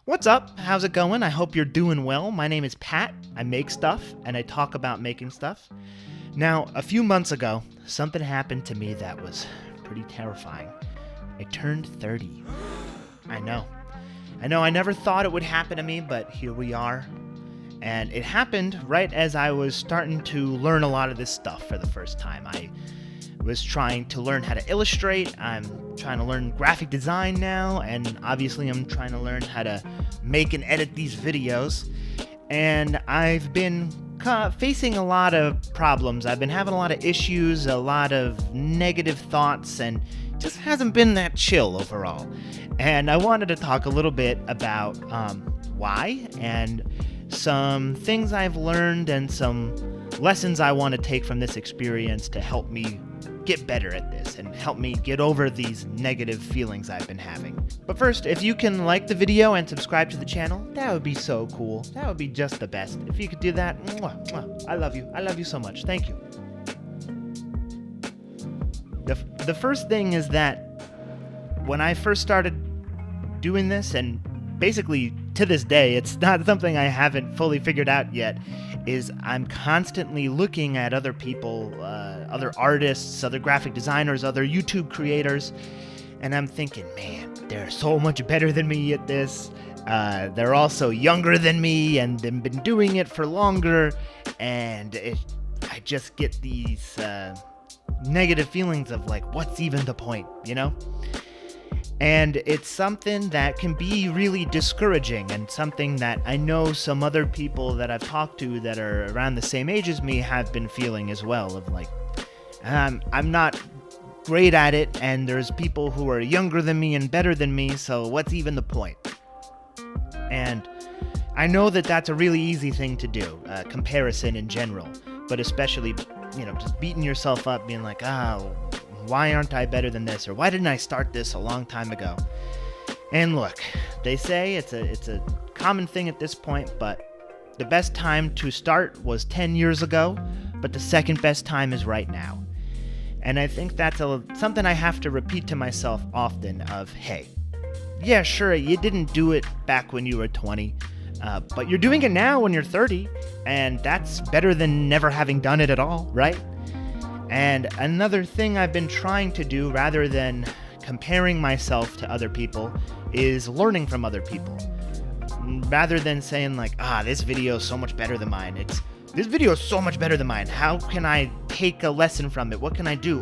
What's up? How's it going? I hope you're doing well. My name is Pat. I make stuff and I talk about making stuff. Now, a few months ago, something happened to me that was pretty terrifying. I turned 30. I know. I never thought it would happen to me, but here we are. And it happened right as I was starting to learn a lot of this stuff for the first time. I was trying to learn how to illustrate. I'm trying to learn graphic design now, and obviously I'm trying to learn how to make and edit these videos. And I've been facing a lot of problems. I've been having a lot of issues, a lot of negative thoughts, and just hasn't been that chill overall. And I wanted to talk a little bit about why, and some things I've learned and some lessons I want to take from this experience to help me get better at this and help me get over these negative feelings I've been having. But first, if you can like the video and subscribe to the channel, that would be so cool. That would be just the best. If you could do that, mwah, mwah, I love you. I love you so much. Thank you. The first thing is that when I first started doing this, and basically to this day, it's not something I haven't fully figured out yet, is I'm constantly looking at other people, other artists, other graphic designers, other YouTube creators, and I'm thinking, man, they're so much better than me at this. They're also younger than me, and they've been doing it for longer, and I just get these negative feelings of like, what's even the point, you know? And it's something that can be really discouraging, and something that I know some other people that I've talked to that are around the same age as me have been feeling as well, of like, I'm not great at it, and there's people who are younger than me and better than me, so what's even the point? And I know that that's a really easy thing to do, comparison in general, but especially, you know, just beating yourself up, being like, why aren't I better than this? Or why didn't I start this a long time ago? And look, they say it's a common thing at this point, but the best time to start was 10 years ago, but the second best time is right now. And I think that's something I have to repeat to myself often of, hey, yeah, sure, you didn't do it back when you were 20, but you're doing it now when you're 30, and that's better than never having done it at all, right? And another thing I've been trying to do, rather than comparing myself to other people, is learning from other people. Rather than saying like, this video is so much better than mine. This video is so much better than mine. How can I take a lesson from it? What can I do?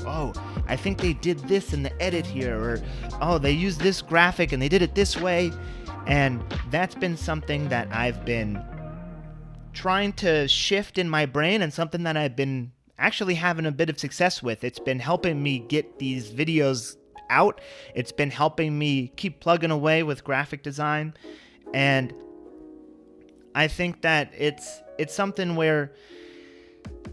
I think they did this in the edit here. Or, they used this graphic and they did it this way. And that's been something that I've been trying to shift in my brain, and something that I've been actually having a bit of success with. It's been helping me get these videos out. It's been helping me keep plugging away with graphic design. And I think that it's something where,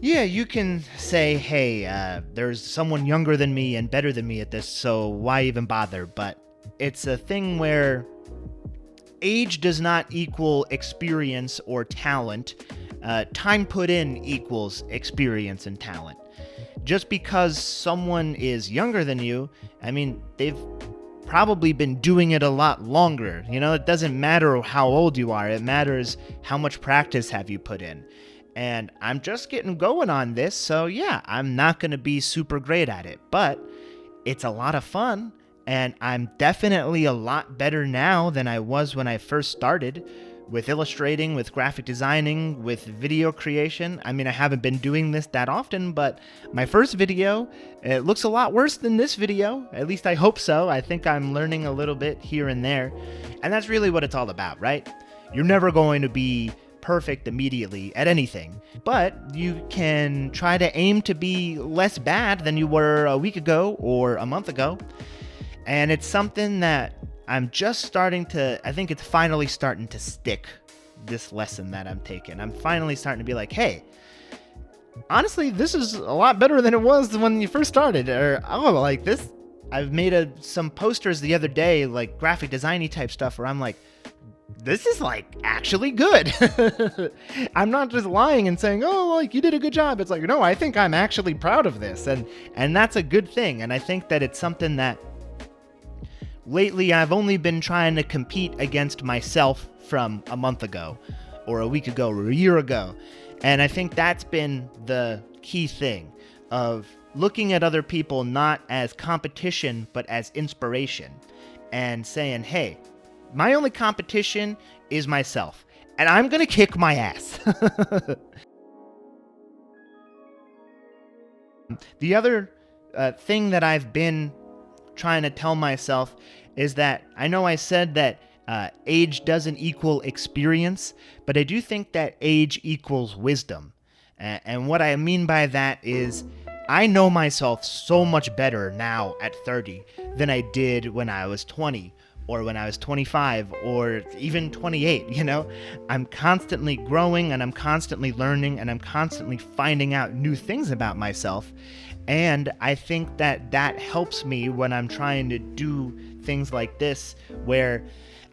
yeah, you can say, hey, there's someone younger than me and better than me at this, so why even bother? But it's a thing where age does not equal experience or talent. Time put in equals experience and talent. Just because someone is younger than you, I mean, they've probably been doing it a lot longer. You know, it doesn't matter how old you are. It matters how much practice have you put in. And I'm just getting going on this, so yeah, I'm not going to be super great at it, but it's a lot of fun, and I'm definitely a lot better now than I was when I first started. With illustrating, with graphic designing, with video creation. I mean, I haven't been doing this that often, but my first video, it looks a lot worse than this video. At least I hope so. I think I'm learning a little bit here and there. And that's really what it's all about, right? You're never going to be perfect immediately at anything, but you can try to aim to be less bad than you were a week ago or a month ago. And it's something that I'm just starting to, I think it's finally starting to stick, this lesson that I'm taking. I'm finally starting to be like, hey, honestly, this is a lot better than it was when you first started. Or, like this, I've made some posters the other day, like graphic design-y type stuff, where I'm like, this is like actually good. I'm not just lying and saying, like you did a good job. It's like, no, I think I'm actually proud of this. And that's a good thing. And I think that it's something that lately I've only been trying to compete against myself from a month ago, or a week ago, or a year ago. And I think that's been the key thing of looking at other people not as competition, but as inspiration, and saying, hey, my only competition is myself, and I'm gonna kick my ass. The other thing that I've been trying to tell myself is that I know I said that age doesn't equal experience, but I do think that age equals wisdom. And what I mean by that is I know myself so much better now at 30 than I did when I was 20 or when I was 25 or even 28, you know? I'm constantly growing and I'm constantly learning and I'm constantly finding out new things about myself. And I think that that helps me when I'm trying to do things like this, where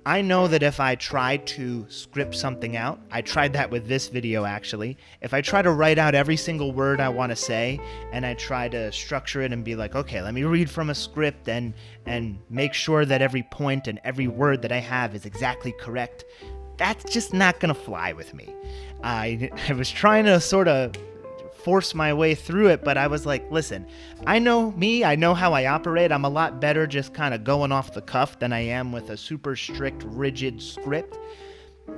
I know that if I try to script something out, I tried that with this video actually, if I try to write out every single word I want to say, and I try to structure it and be like, okay, let me read from a script and make sure that every point and every word that I have is exactly correct, that's just not gonna fly with me. I was trying to sort of force my way through it, but I was like, listen, I know me, I know how I operate. I'm a lot better just kind of going off the cuff than I am with a super strict, rigid script.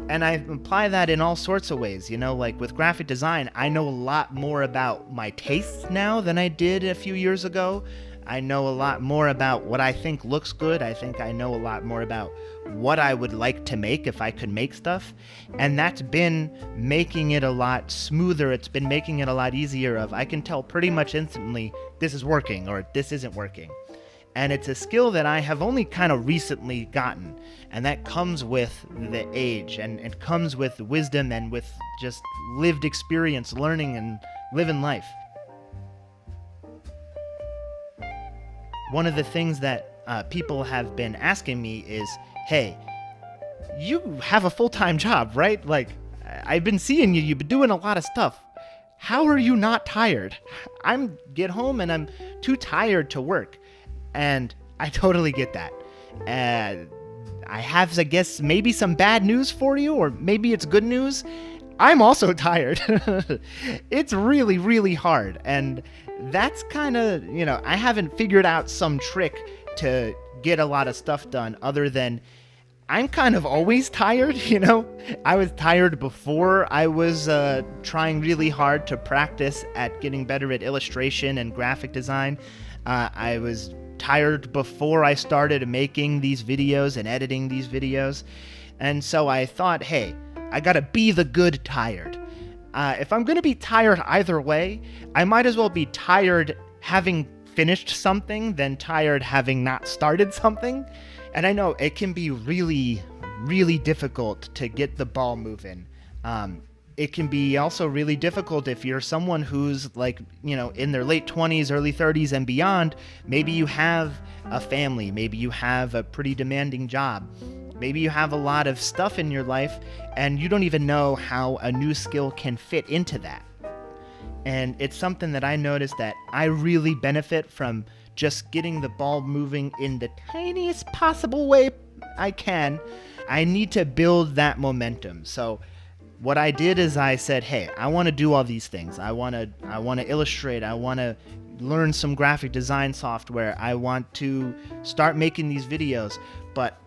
And I apply that in all sorts of ways, you know, like with graphic design, I know a lot more about my tastes now than I did a few years ago. I know a lot more about what I think looks good. I think I know a lot more about what I would like to make if I could make stuff. And that's been making it a lot smoother. It's been making it a lot easier of I can tell pretty much instantly this is working or this isn't working. And it's a skill that I have only kind of recently gotten. And that comes with the age and it comes with wisdom and with just lived experience, learning and living life. One of the things that people have been asking me is, hey, you have a full-time job, right? Like, I've been seeing you, you've been doing a lot of stuff. How are you not tired? I'm get home and I'm too tired to work. And I totally get that. I have, I guess, maybe some bad news for you, or maybe it's good news. I'm also tired. It's really, really hard. And that's kind of, you know, I haven't figured out some trick to get a lot of stuff done other than I'm kind of always tired, you know? I was tired before I was trying really hard to practice at getting better at illustration and graphic design. I was tired before I started making these videos and editing these videos. And so I thought, hey, I gotta be the good tired. If I'm gonna be tired either way, I might as well be tired having finished something than tired having not started something. And I know it can be really, really difficult to get the ball moving. It can be also really difficult if you're someone who's like, you know, in their late 20s, early 30s and beyond. Maybe you have a family, maybe you have a pretty demanding job. Maybe you have a lot of stuff in your life and you don't even know how a new skill can fit into that. And it's something that I noticed that I really benefit from just getting the ball moving in the tiniest possible way I can. I need to build that momentum. So what I did is I said, hey, I want to do all these things. I want to illustrate. I want to learn some graphic design software. I want to start making these videos. But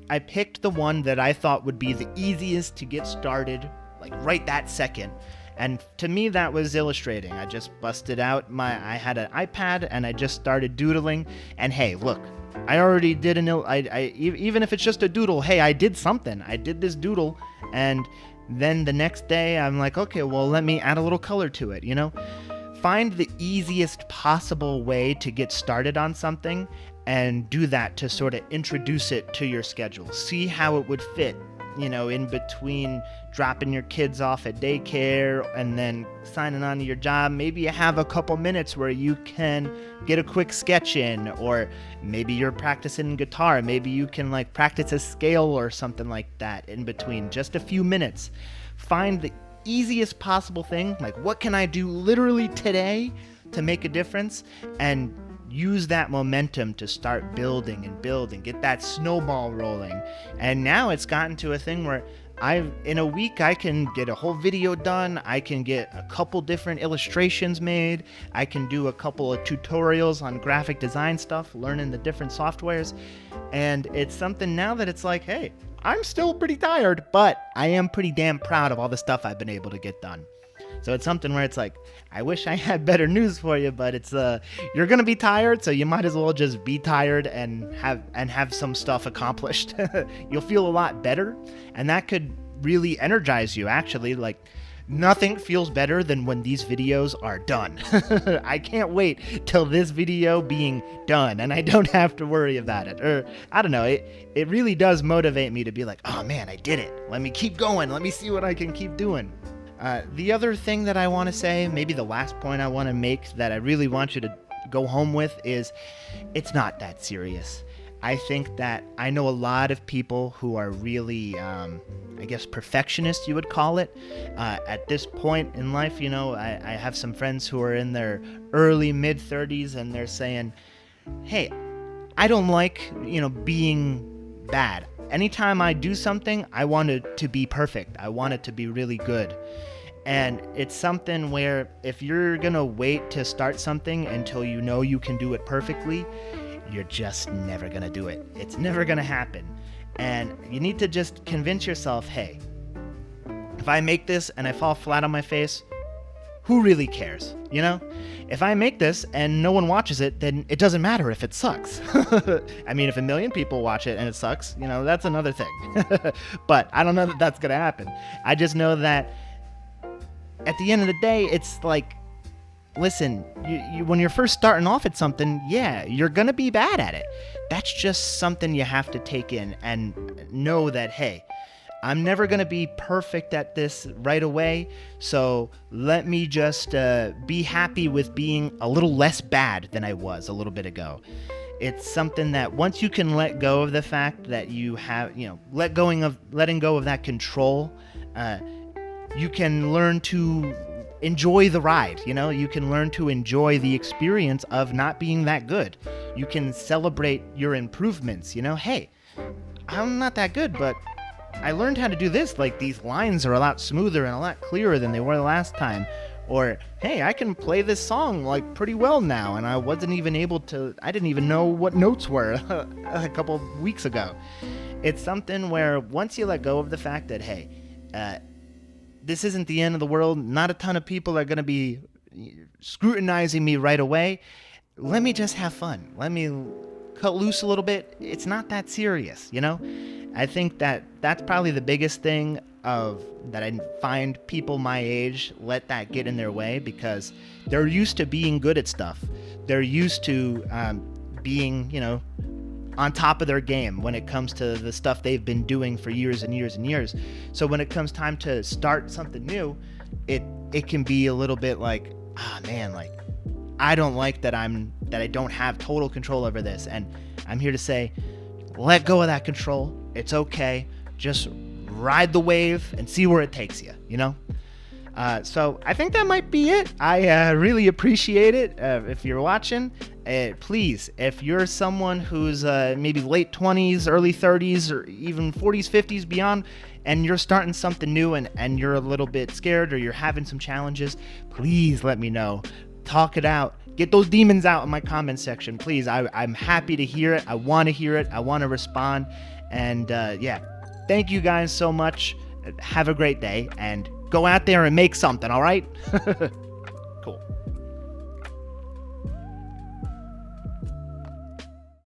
I picked the one that I thought would be the easiest to get started, like right that second. And to me, that was illustrating. I just busted out I had an iPad and I just started doodling. And hey, look, I already did even if it's just a doodle, hey, I did something. I did this doodle. And then the next day I'm like, okay, well, let me add a little color to it, you know? Find the easiest possible way to get started on something and do that to sort of introduce it to your schedule. See how it would fit, you know, in between dropping your kids off at daycare and then signing on to your job. Maybe you have a couple minutes where you can get a quick sketch in, or maybe you're practicing guitar. Maybe you can like practice a scale or something like that in between, just a few minutes. Find the easiest possible thing, like what can I do literally today to make a difference, and use that momentum to start building and building, get that snowball rolling. And now it's gotten to a thing where in a week I can get a whole video done, I can get a couple different illustrations made, I can do a couple of tutorials on graphic design stuff, learning the different softwares. And it's something now that it's like, hey, I'm still pretty tired, but I am pretty damn proud of all the stuff I've been able to get done. So it's something where it's like, I wish I had better news for you, but it's you're gonna be tired, so you might as well just be tired and have some stuff accomplished. You'll feel a lot better, and that could really energize you. Actually, like, nothing feels better than when these videos are done. I can't wait till this video being done and I don't have to worry about it. Or I don't know, it really does motivate me to be like, oh man, I did it. Let me keep going. Let me see what I can keep doing. The other thing that I want to say, maybe the last point I want to make that I really want you to go home with, is it's not that serious. I think that I know a lot of people who are really, I guess, perfectionists, you would call it. At this point in life, you know, I have some friends who are in their early, mid-30s, and they're saying, hey, I don't like, you know, being bad. Anytime I do something, I want it to be perfect. I want it to be really good. And it's something where if you're going to wait to start something until you know you can do it perfectly, you're just never going to do it. It's never going to happen. And you need to just convince yourself, hey, if I make this and I fall flat on my face, who really cares? You know, if I make this and no one watches it, then it doesn't matter if it sucks. I mean, if a million people watch it and it sucks, you know, that's another thing. But I don't know that that's going to happen. I just know that at the end of the day, it's like, listen, you when you're first starting off at something, yeah, you're going to be bad at it. That's just something you have to take in and know that, hey, I'm never going to be perfect at this right away, so let me just be happy with being a little less bad than I was a little bit ago. It's something that once you can let go of the fact that you have, you know, letting go of that control, you can learn to enjoy the ride. You know, you can learn to enjoy the experience of not being that good. You can celebrate your improvements. You know, hey, I'm not that good, but I learned how to do this. Like, these lines are a lot smoother and a lot clearer than they were the last time. Or, hey, I can play this song like pretty well now, and I didn't even know what notes were a couple of weeks ago. It's something where once you let go of the fact that, hey, this isn't the end of the world, not a ton of people are going to be scrutinizing me right away, let me just have fun. Let me cut loose a little bit. It's not that serious, you know? I think that that's probably the biggest thing that I find people my age let that get in their way, because they're used to being good at stuff. They're used to being, you know, on top of their game when it comes to the stuff they've been doing for years and years and years. So when it comes time to start something new, it can be a little bit like, man, like, I don't like that I don't have total control over this. And I'm here to say, let go of that control. It's okay. Just ride the wave and see where it takes you, you know? So I think that might be it. I really appreciate it. If you're watching, please, if you're someone who's maybe late 20s, early 30s, or even 40s, 50s, beyond, and you're starting something new and you're a little bit scared or you're having some challenges, please let me know. Talk it out. Get those demons out in my comment section, please. I'm happy to hear it. I want to hear it. I want to respond. And yeah, thank you guys so much. Have a great day, and go out there and make something, all right? Cool.